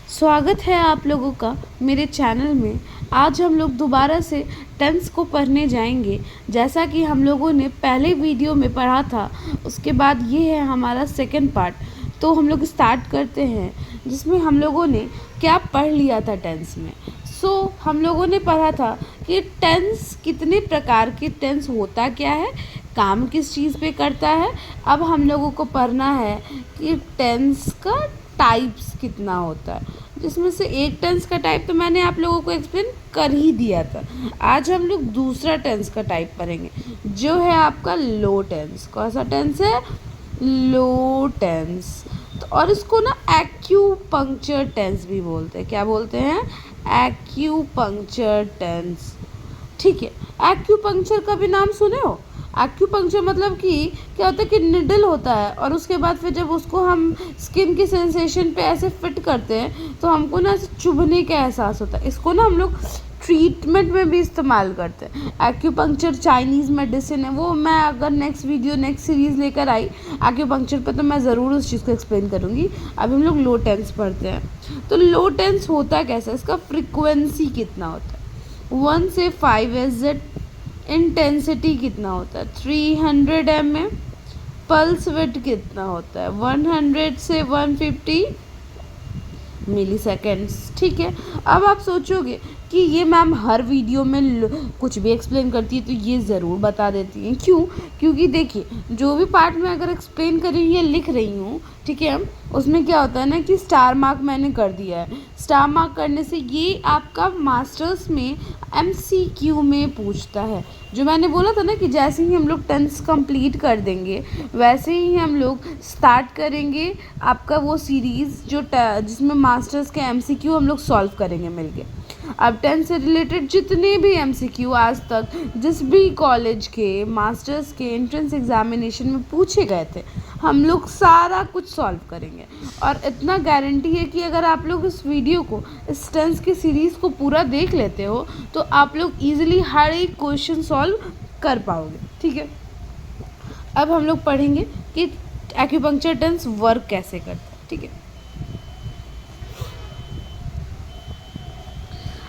स्वागत है आप लोगों का मेरे चैनल में। आज हम लोग दोबारा से टेंस को पढ़ने जाएंगे। जैसा कि हम लोगों ने पहले वीडियो में पढ़ा था, उसके बाद ये है हमारा सेकंड पार्ट। तो हम लोग स्टार्ट करते हैं, जिसमें हम लोगों ने क्या पढ़ लिया था टेंस में। हम लोगों ने पढ़ा था कि टेंस कितने प्रकार के टेंस होता क्या है, काम किस चीज़ पे करता है। अब हम लोगों को पढ़ना है कि टेंस का टाइप्स कितना होता है, जिसमें से एक टेंस का टाइप तो मैंने आप लोगों को एक्सप्लेन कर ही दिया था। आज हम लोग दूसरा टेंस का टाइप पढ़ेंगे, जो है आपका लो टेंस। कौन सा टेंस है? लो टेंस। तो और इसको ना एक्यूपंक्चर टेंस भी बोलते हैं। क्या बोलते हैं? Acupuncture TENS. ठीक है, एक्यूपंक्चर का भी नाम सुने हो? एक्यूपंक्चर मतलब कि क्या होता है कि निडल होता है, और उसके बाद फिर जब उसको हम स्किन की सेंसेशन पे ऐसे फिट करते हैं तो हमको ना ऐसे चुभने का एहसास होता है। इसको ना हम लोग ट्रीटमेंट में भी इस्तेमाल करते हैं। एक्यूपंक्चर चाइनीज़ मेडिसिन है, वो मैं अगर नेक्स्ट वीडियो नेक्स्ट सीरीज़ लेकर आई एक्यूपंक्चर पे तो मैं ज़रूर उस चीज़ को एक्सप्लेन करूँगी। अभी हम लोग लो टेंस पढ़ते हैं। तो लो टेंस होता कैसा, इसका फ्रिक्वेंसी कितना होता है? 1 से 5 एज इंटेंसिटी कितना होता है? 300 mm। पल्स विड्थ कितना होता है? 100 से 150 मिली सेकेंड्स। ठीक है, अब आप सोचोगे कि ये मैम हर वीडियो में कुछ भी एक्सप्लेन करती है, तो ये ज़रूर बता देती हैं। क्यों? क्योंकि देखिए, जो भी पार्ट में अगर एक्सप्लेन कर रही हूँ या लिख रही हूँ, ठीक है, उसमें क्या होता है ना कि स्टार मार्क मैंने कर दिया है। स्टार मार्क करने से ये आपका मास्टर्स में MCQ में पूछता है। जो मैंने बोला था ना कि जैसे ही हम लोग टेंस कंप्लीट कर देंगे, वैसे ही हम लोग स्टार्ट करेंगे आपका वो सीरीज़ जिसमें मास्टर्स के MCQ हम लोग सॉल्व करेंगे मिलके। अब टेंस से रिलेटेड जितने भी MCQ आज तक जिस भी कॉलेज के मास्टर्स के एंट्रेंस एग्जामिनेशन में पूछे गए थे, हम लोग सारा कुछ सॉल्व करेंगे। और इतना गारंटी है कि अगर आप लोग इस वीडियो को, इस टेंस की सीरीज़ को पूरा देख लेते हो, तो आप लोग ईजिली हर एक क्वेश्चन सॉल्व कर पाओगे। ठीक है, अब हम लोग पढ़ेंगे कि एक्यूपंक्चर टेंस वर्क कैसे करता है। ठीक है,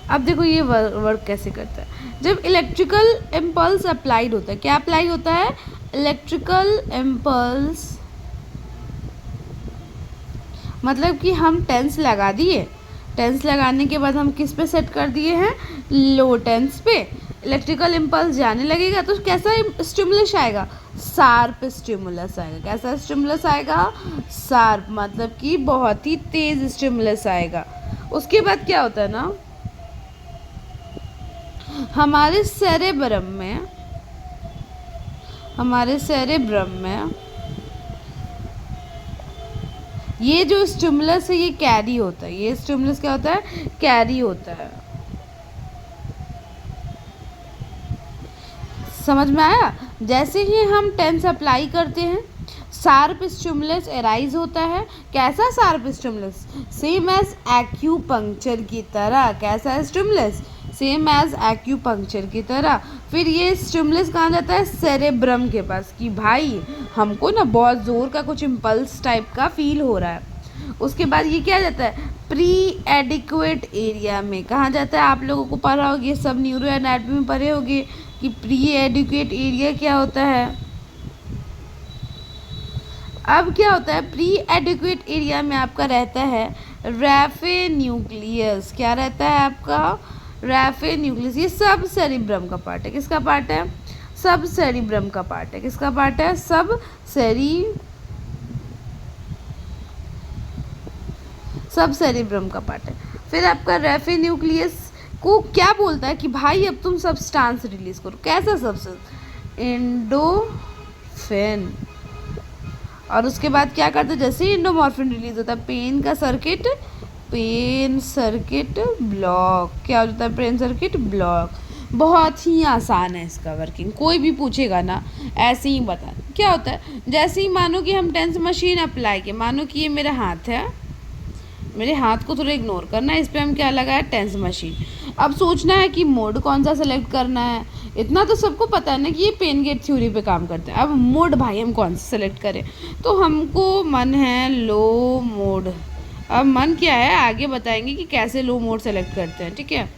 अब देखो ये वर्क कैसे करता है। जब इलेक्ट्रिकल इम्पल्स अप्लाइड होता है, क्या अप्लाई होता है? इलेक्ट्रिकल इम्पल्स, मतलब कि हम टेंस लगा दिए। टेंस लगाने के बाद हम किस पे सेट कर दिए हैं? लो टेंस पे। इलेक्ट्रिकल इम्पल्स जाने लगेगा तो कैसा स्टिमुलस आएगा? शार्प स्टिमुलस आएगा। कैसा स्टिमुलस आएगा? शार्प, मतलब कि बहुत ही तेज स्टिमुलस आएगा। उसके बाद क्या होता है ना, हमारे सेरेब्रम में ये जो स्टिमुलस है ये कैरी होता है। ये स्टिमुलस क्या होता है? कैरी होता है। समझ में आया? जैसे ही हम टेंस अप्लाई करते हैं, शार्प स्टिमुलस एराइज होता है। कैसा sharp stimulus? Same as acupuncture की तरह। कैसा स्टिमुलस? सेम एज एक्यूपंक्चर की तरह। फिर ये स्टिमुलस कहाँ जाता है? सेरेब्रम के पास, कि भाई हमको ना बहुत ज़ोर का कुछ इम्पल्स टाइप का फील हो रहा है। उसके बाद ये क्या जाता है? प्री एडिक्वेट एरिया में। कहाँ जाता है? आप लोगों को पढ़ा होगा, ये सब न्यूरो एनाटॉमी में पढ़े होंगे कि प्री एडिक्वेट एरिया क्या होता है। अब क्या होता है? प्री एडिक्वेट एरिया में आपका रहता है रैफे न्यूक्लियस। क्या रहता है आपका? रैफे न्यूक्लियस। ये सब सेरिब्रम का पार्ट है। किसका पार्ट है? सब सेरिब्रम का पार्ट है। किसका पार्ट है? सब सेरिब्रम का पार्ट है। फिर आपका रैफे न्यूक्लियस को क्या बोलता है कि भाई अब तुम सब्सटेंस रिलीज करो। कैसा सब्सटेंस? एंडोफिन। और उसके बाद क्या करते हैं? जैसे ही एंडोमॉर्फिन रिलीज होता है, पेन सर्किट ब्लॉक। क्या हो जाता है? Pain circuit block. बहुत ही आसान है इसका वर्किंग, कोई भी पूछेगा ना ऐसे ही बता। क्या होता है? जैसे ही मानो कि हम टेंस मशीन अप्लाई किए, मानो कि ये मेरा हाथ है, मेरे हाथ को थोड़ा इग्नोर करना है, इस पर हम क्या लगाया? TENS machine. अब सोचना है कि मोड कौन सा सेलेक्ट करना है। इतना तो सबको पता है ना कि ये पेन गेट थ्योरी पे काम करता है। अब मोड भाई हम कौन सा सेलेक्ट करें? तो हमको मन है लो मोड। अब मन क्या है, आगे बताएंगे कि कैसे लो मोड सेलेक्ट करते हैं। ठीक है,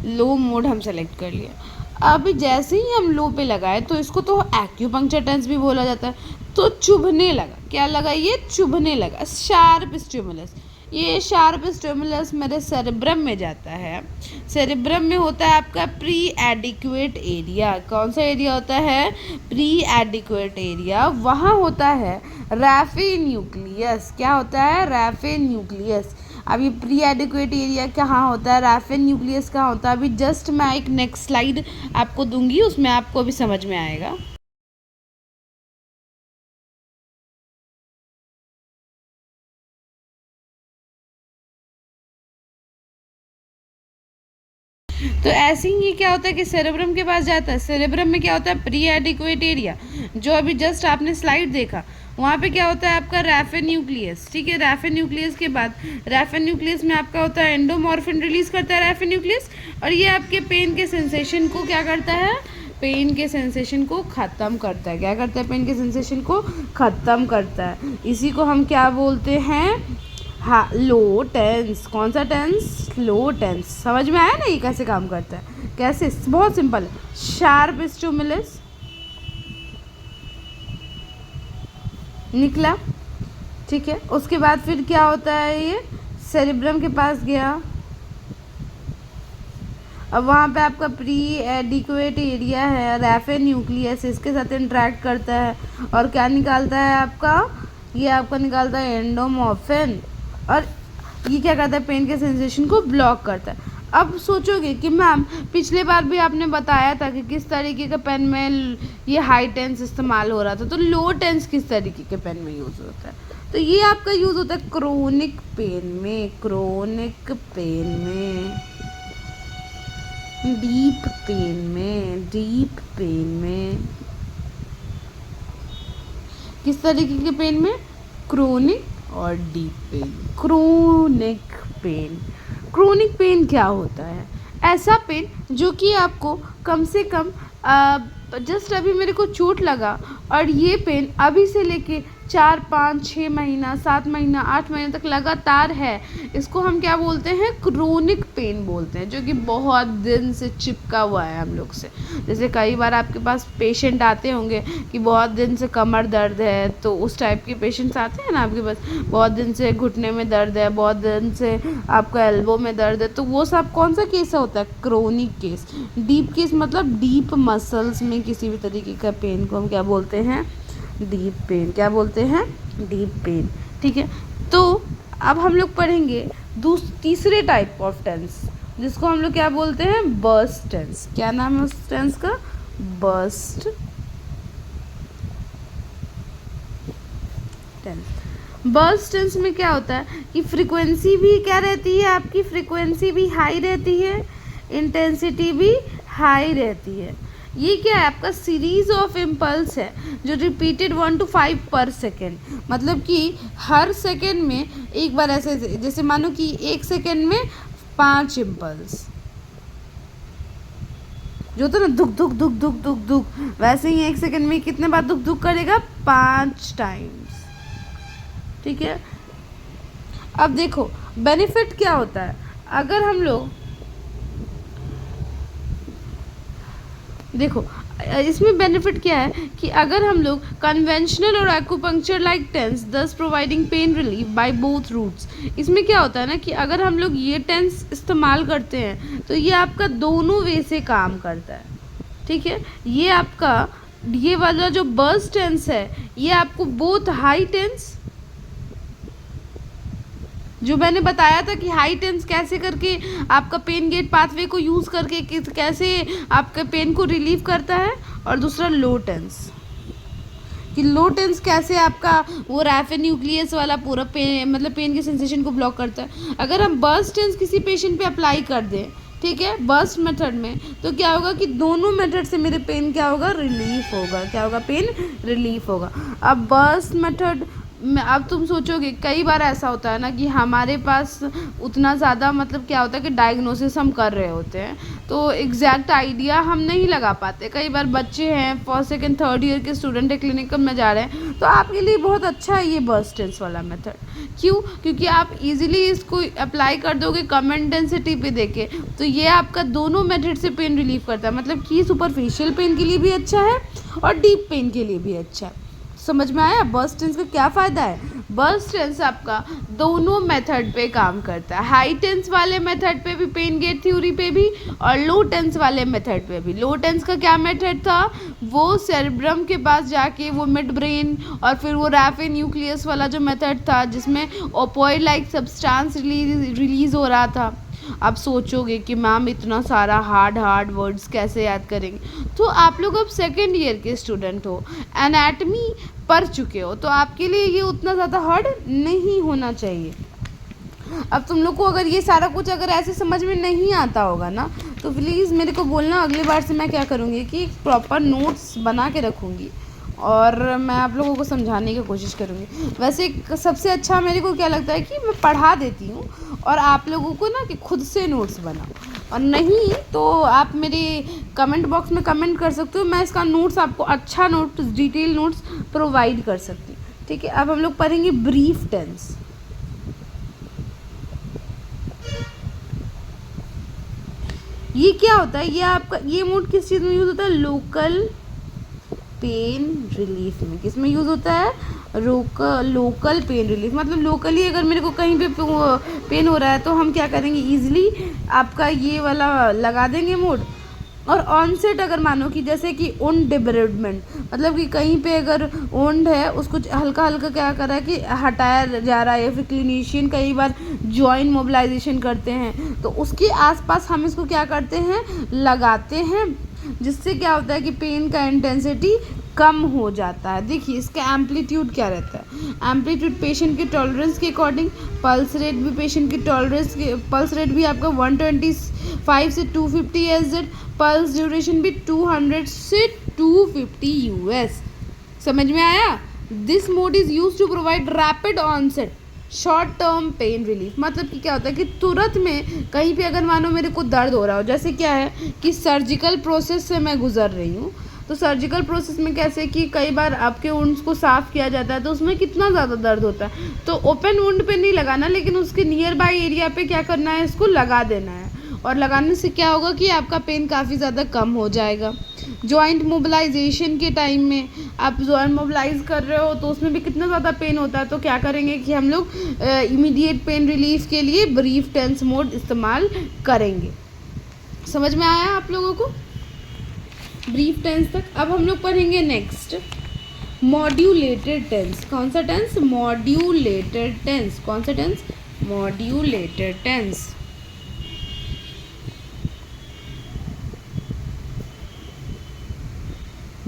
लो मोड हम सेलेक्ट कर लिया। अभी जैसे ही हम लो पे लगाए तो इसको तो एक्यूपंक्चर टेंस भी बोला जाता है। तो चुभने लगा, क्या लगा, ये चुभने लगा, शार्प स्टिमुलस। ये शार्प स्टिमुलस मेरे सेरेब्रम में जाता है। सेरेब्रम में होता है आपका प्री एडिक्वेट एरिया। कौन सा एरिया होता है, प्री एडिक्वेट एरिया। वहाँ होता है रैफे न्यूक्लियस। क्या होता है, रैफे न्यूक्लियस। अब ये प्री एडिक्वेट एरिया कहाँ होता है, रैफे न्यूक्लियस कहाँ होता है, अभी जस्ट मैं एक नेक्स्ट स्लाइड आपको दूंगी, उसमें आपको अभी समझ में आएगा। तो ऐसे ही ये क्या होता है कि सेरेब्रम के पास जाता है। सेरेब्रम में क्या होता है, प्री एडिक्वेट एरिया, जो अभी जस्ट आपने स्लाइड देखा, वहाँ पे क्या होता है आपका रैफे न्यूक्लियस। ठीक है, रैफे न्यूक्लियस के बाद, रैफे न्यूक्लियस में आपका होता है एंडोमॉर्फिन रिलीज करता है रैफे न्यूक्लियस, और ये आपके पेन के सेंसेशन को क्या करता है, पेन के सेंसेशन को ख़त्म करता है। क्या करता है, पेन के सेंसेशन को ख़त्म करता है। इसी को हम क्या बोलते हैं, हाँ, लो टेंस। कौन सा टेंस, लो टेंस। समझ में आया ना ये कैसे काम करता है, कैसे, बहुत सिंपल है। शार्प स्टिमुलस निकला, ठीक है, उसके बाद फिर क्या होता है, ये सेरिब्रम के पास गया। अब वहाँ पे आपका प्री एडिक्वेट एरिया है, रैफे न्यूक्लियस, इसके साथ इंटरेक्ट करता है और क्या निकालता है आपका, ये आपका निकालता है एंडोमॉर्फिन, और ये क्या करता है, पेन के सेंसेशन को ब्लॉक करता है। अब सोचोगे कि मैम पिछले बार भी आपने बताया था कि किस तरीके के पेन में ये हाई टेंस इस्तेमाल हो रहा था, तो लो टेंस किस तरीके के पेन में यूज़ होता है, तो ये आपका यूज़ होता है क्रोनिक पेन में, क्रोनिक पेन में, डीप पेन में, डीप पेन में। किस तरीके के पेन में, क्रोनिक और deep pain. Chronic pain, chronic pain क्या होता है, ऐसा पेन जो कि आपको कम से कम जस्ट अभी मेरे को चोट लगा और ये पेन अभी से लेके 4, 5, 6 महीना, 7 महीना, 8 महीने तक लगातार है, इसको हम क्या बोलते हैं, क्रोनिक पेन बोलते हैं, जो कि बहुत दिन से चिपका हुआ है हम लोग से। जैसे कई बार आपके पास पेशेंट आते होंगे कि बहुत दिन से कमर दर्द है, तो उस टाइप के पेशेंट्स आते हैं ना आपके पास, बहुत दिन से घुटने में दर्द है, बहुत दिन से आपका एल्बो में दर्द है, तो वो सब कौन सा केस होता है, क्रोनिक केस। डीप केस मतलब डीप मसल्स में किसी भी तरीके का पेन को हम क्या बोलते हैं, डीप पेन। क्या बोलते हैं, डीप पेन। ठीक है, तो अब हम लोग पढ़ेंगे तीसरे टाइप ऑफ टेंस, जिसको हम लोग क्या बोलते हैं, बर्स्ट टेंस। क्या नाम है उस टेंस का, बर्स्ट टेंस। बर्स्ट टेंस में क्या होता है कि फ्रीक्वेंसी भी क्या रहती है आपकी, फ्रीक्वेंसी भी हाई रहती है, इंटेंसिटी भी हाई रहती है। ये क्या है आपका, सीरीज ऑफ इम्पल्स है जो रिपीटेड 1 to 5 पर सेकेंड, मतलब कि हर सेकेंड में एक बार ऐसे, जैसे मानो कि 1 सेकेंड में 5 इम्पल्स जो होता है ना, दुख दुख दुख दुख दुख दुख, वैसे ही 1 सेकेंड में कितने बार दुख दुख करेगा, 5 टाइम्स। ठीक है, अब देखो बेनिफिट क्या होता है, अगर हम लोग देखो इसमें बेनिफिट क्या है कि अगर हम लोग कन्वेंशनल और acupuncture like TENS thus providing pain relief by both routes, इसमें क्या होता है ना कि अगर हम लोग ये टेंस इस्तेमाल करते हैं तो ये आपका दोनों वे से काम करता है। ठीक है, ये आपका ये वाला जो बर्स्ट टेंस है ये आपको बोथ हाई टेंस, जो मैंने बताया था कि हाई टेंस कैसे करके आपका पेन गेट पाथवे को यूज़ करके कैसे आपके पेन को रिलीव करता है, और दूसरा लो टेंस कि लो टेंस कैसे आपका वो रैफे न्यूक्लियस वाला पूरा पेन, मतलब पेन के सेंसेशन को ब्लॉक करता है। अगर हम बर्स्ट टेंस किसी पेशेंट पे अप्लाई कर दें, ठीक है, बर्स्ट मेथड में, तो क्या होगा कि दोनों मेथड से मेरे पेन क्या होगा, रिलीफ होगा। क्या होगा, पेन रिलीफ होगा। अब बर्स्ट मेथड अब तुम सोचोगे कई बार ऐसा होता है ना कि हमारे पास उतना ज़्यादा मतलब क्या होता है कि डायग्नोसिस हम कर रहे होते हैं तो एग्जैक्ट आइडिया हम नहीं लगा पाते। कई बार बच्चे हैं फर्स्ट सेकंड थर्ड ईयर के स्टूडेंट है क्लिनिकल में जा रहे हैं तो आपके लिए बहुत अच्छा है ये बर्स्ट टेंस वाला मेथड। क्यों? क्योंकि आप इजीली इसको अप्लाई कर दोगे कम इंटेंसिटी पे देके, तो ये आपका दोनों मेथड से पेन रिलीफ करता है। मतलब कि सुपरफिशियल पेन के लिए भी अच्छा है और डीप पेन के लिए भी अच्छा है। समझ में आया बर्स्ट टेंस का क्या फ़ायदा है? बर्स्ट टेंस आपका दोनों मेथड पे काम करता है, हाई टेंस वाले मेथड पे भी, पेन गेट थ्योरी पे भी, और लो टेंस वाले मेथड पे भी। लो टेंस का क्या मेथड था? वो सेरेब्रम के पास जाके वो मिड ब्रेन और फिर वो रैफे न्यूक्लियस वाला जो मेथड था जिसमें ओपोइड लाइक सब्सटेंस रिलीज हो रहा था। आप सोचोगे कि मैम इतना सारा हार्ड वर्ड्स कैसे याद करेंगे, तो आप लोग अब सेकेंड ईयर के स्टूडेंट हो, एनाटमी पढ़ चुके हो, तो आपके लिए ये उतना ज़्यादा हार्ड नहीं होना चाहिए। अब तुम लोग को अगर ये सारा कुछ अगर ऐसे समझ में नहीं आता होगा ना तो प्लीज़ मेरे को बोलना, अगली बार से मैं क्या करूँगी कि प्रॉपर नोट्स बना के रखूँगी और मैं आप लोगों को समझाने की कोशिश करूँगी। वैसे सबसे अच्छा मेरे को क्या लगता है कि मैं पढ़ा देती हूँ और आप लोगों को ना कि खुद से नोट्स बनाओ, और नहीं तो आप मेरे कमेंट बॉक्स में कमेंट कर सकते हो, मैं इसका नोट्स आपको अच्छा नोट्स डिटेल नोट्स प्रोवाइड कर सकती हूँ। ठीक है, अब हम लोग पढ़ेंगे ब्रीफ टेंस। ये क्या होता है? ये आपका ये मोड किस चीज़ में यूज़ होता है? लोकल पेन रिलीफ में। किस में यूज़ होता है? Local pen relief. मतलब लोकली अगर मेरे को कहीं पे पेन हो रहा है तो हम क्या करेंगे, ईजिली आपका ये वाला लगा देंगे मोड। और ऑनसेट अगर मानो कि जैसे कि ओंड डिब्रेडमेंट, मतलब कि कहीं पे अगर ओंड है उसको हल्का हल्का क्या कर रहा है कि हटाया जा रहा है, या फिर क्लिनिशियन कई बार जॉइंट मोबिलाइजेशन करते हैं तो उसके आसपास हम इसको क्या करते हैं, लगाते हैं, जिससे क्या होता है कि पेन का इंटेंसिटी कम हो जाता है। देखिए इसका एम्पलीट्यूड क्या रहता है, एम्पलीट्यूड पेशेंट के टॉलरेंस के अकॉर्डिंग, पल्स रेट भी पेशेंट की टॉलरेंस के, पल्स रेट भी आपका 125 से 250 एज, पल्स ड्यूरेशन भी 200 से 250 यूएस। समझ में आया? This mode is use to provide rapid onset short term pain relief. मतलब कि क्या होता है कि तुरंत में कहीं पे अगर मानो मेरे को दर्द हो रहा हो, जैसे क्या है कि सर्जिकल प्रोसेस से मैं गुजर रही हूँ, तो सर्जिकल प्रोसेस में कैसे कि कई बार आपके वुंड्स को साफ़ किया जाता है तो उसमें कितना ज़्यादा दर्द होता है, तो ओपन वुंड पे नहीं लगाना, लेकिन उसके नियर बाय एरिया पे क्या करना है, इसको लगा देना है। और लगाने से क्या होगा कि आपका पेन काफ़ी ज़्यादा कम हो जाएगा। जॉइंट मोबिलाइजेशन के टाइम में आप जॉइंट मोबिलाइज कर रहे हो तो उसमें भी कितना ज़्यादा पेन होता है, तो क्या करेंगे कि हम लोग इमीडिएट पेन रिलीफ के लिए ब्रीफ टेंस मोड इस्तेमाल करेंगे। समझ में आया आप लोगों को ब्रीफ टेंस तक? अब हम लोग पढ़ेंगे नेक्स्ट मॉड्यूलेटेड टेंस। कौन सा टेंस? Modulated TENS. कौन सा टेंस? Modulated TENS.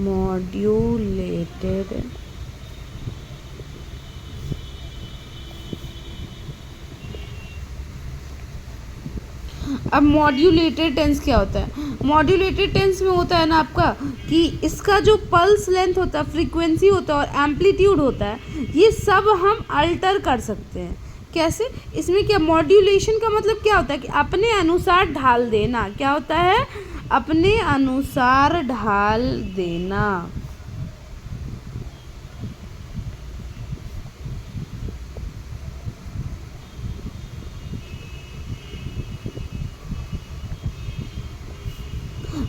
मॉड्यूलेटेड अब मॉड्यूलेटेड टेंस क्या होता है? मॉड्यूलेटेड टेंस में होता है ना आपका कि इसका जो पल्स लेंथ होता है, फ्रीक्वेंसी होता है और एम्पलीट्यूड होता है, ये सब हम अल्टर कर सकते हैं। कैसे? इसमें क्या मॉड्यूलेशन का मतलब क्या होता है कि अपने अनुसार ढाल देना। क्या होता है? अपने अनुसार ढाल देना।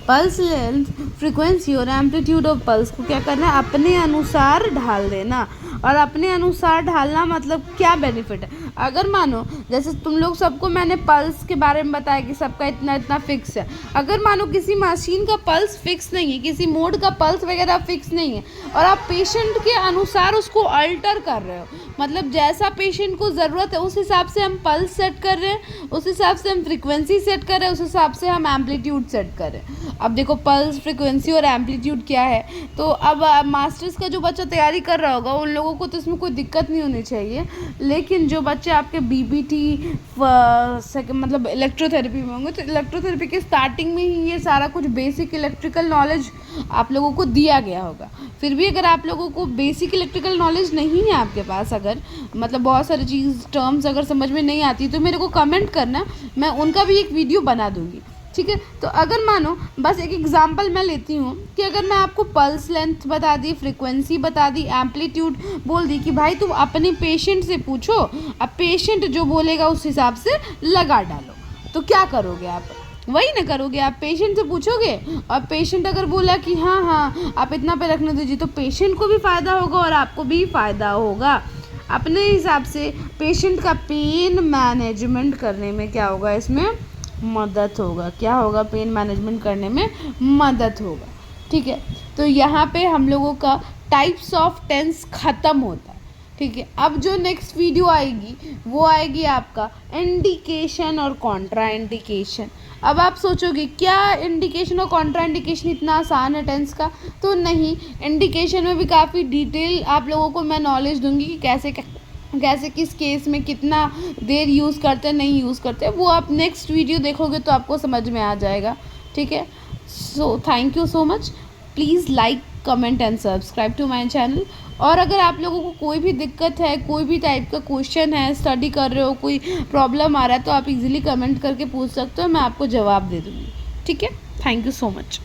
पल्स लेंथ, फ्रीक्वेंसी और एम्पलीट्यूड ऑफ पल्स को क्या करना है? अपने अनुसार ढाल देना। और अपने अनुसार ढालना मतलब क्या बेनिफिट है? अगर मानो जैसे तुम लोग सबको मैंने पल्स के बारे में बताया कि सबका इतना इतना फिक्स है, अगर मानो किसी मशीन का पल्स फिक्स नहीं है, किसी मोड का पल्स वगैरह फिक्स नहीं है, और आप पेशेंट के अनुसार उसको अल्टर कर रहे हो, मतलब जैसा पेशेंट को ज़रूरत है उस हिसाब से हम पल्स सेट कर रहे हैं, उस हिसाब से हम फ्रीक्वेंसी सेट कर रहे हैं, उस हिसाब से हम एम्पलीट्यूड सेट कर रहे हैं। अब देखो पल्स, फ्रीक्वेंसी और एम्पलीट्यूड क्या है, तो अब मास्टर्स का जो बच्चा तैयारी कर रहा होगा उन लोगों को तो इसमें कोई दिक्कत नहीं होनी चाहिए, लेकिन जो बच्चे आपके बीबीटी मतलब इलेक्ट्रोथेरेपी में होंगे, तो इलेक्ट्रोथेरेपी के स्टार्टिंग में ही ये सारा कुछ बेसिक इलेक्ट्रिकल नॉलेज आप लोगों को दिया गया होगा। फिर भी अगर आप लोगों को बेसिक इलेक्ट्रिकल नॉलेज नहीं है आपके पास, अगर मतलब बहुत सारी चीज़ टर्म्स अगर समझ में नहीं आती, तो मेरे को कमेंट करना, मैं उनका भी एक वीडियो बना दूँगी, ठीक है। तो अगर मानो बस एक एग्जांपल मैं लेती हूँ कि अगर मैं आपको पल्स लेंथ बता दी, फ्रीक्वेंसी बता दी, एम्पलीट्यूड बोल दी कि भाई तुम अपने पेशेंट से पूछो, अब पेशेंट जो बोलेगा उस हिसाब से लगा डालो, तो क्या करोगे आप? वही ना करोगे, आप पेशेंट से पूछोगे और पेशेंट अगर बोला कि हाँ हाँ आप इतना पे रखने दीजिए, तो पेशेंट को भी फ़ायदा होगा और आपको भी फ़ायदा होगा। अपने हिसाब से पेशेंट का पेन मैनेजमेंट करने में क्या होगा, इसमें मदद होगा। क्या होगा? पेन मैनेजमेंट करने में मदद होगा, ठीक है। तो यहाँ पे हम लोगों का टाइप्स ऑफ टेंस ख़त्म होता है, ठीक है। अब जो नेक्स्ट वीडियो आएगी वो आएगी आपका इंडिकेशन और कॉन्ट्रा इंडिकेशन। अब आप सोचोगे क्या इंडिकेशन और कॉन्ट्रा इंडिकेशन इतना आसान है टेंस का? तो नहीं, इंडिकेशन में भी काफ़ी डिटेल आप लोगों को मैं नॉलेज दूंगी कि कैसे किस केस में कितना देर यूज़ करते हैं, नहीं यूज़ करते, वो आप नेक्स्ट वीडियो देखोगे तो आपको समझ में आ जाएगा, ठीक है। So thank you so much. Please like, comment and subscribe to my channel. और अगर आप लोगों को कोई भी दिक्कत है, कोई भी टाइप का क्वेश्चन है, स्टडी कर रहे हो, कोई प्रॉब्लम आ रहा है, तो आप इजीली कमेंट करके पूछ सकते हो, मैं आपको जवाब दे दूँगी, ठीक है। Thank you so much.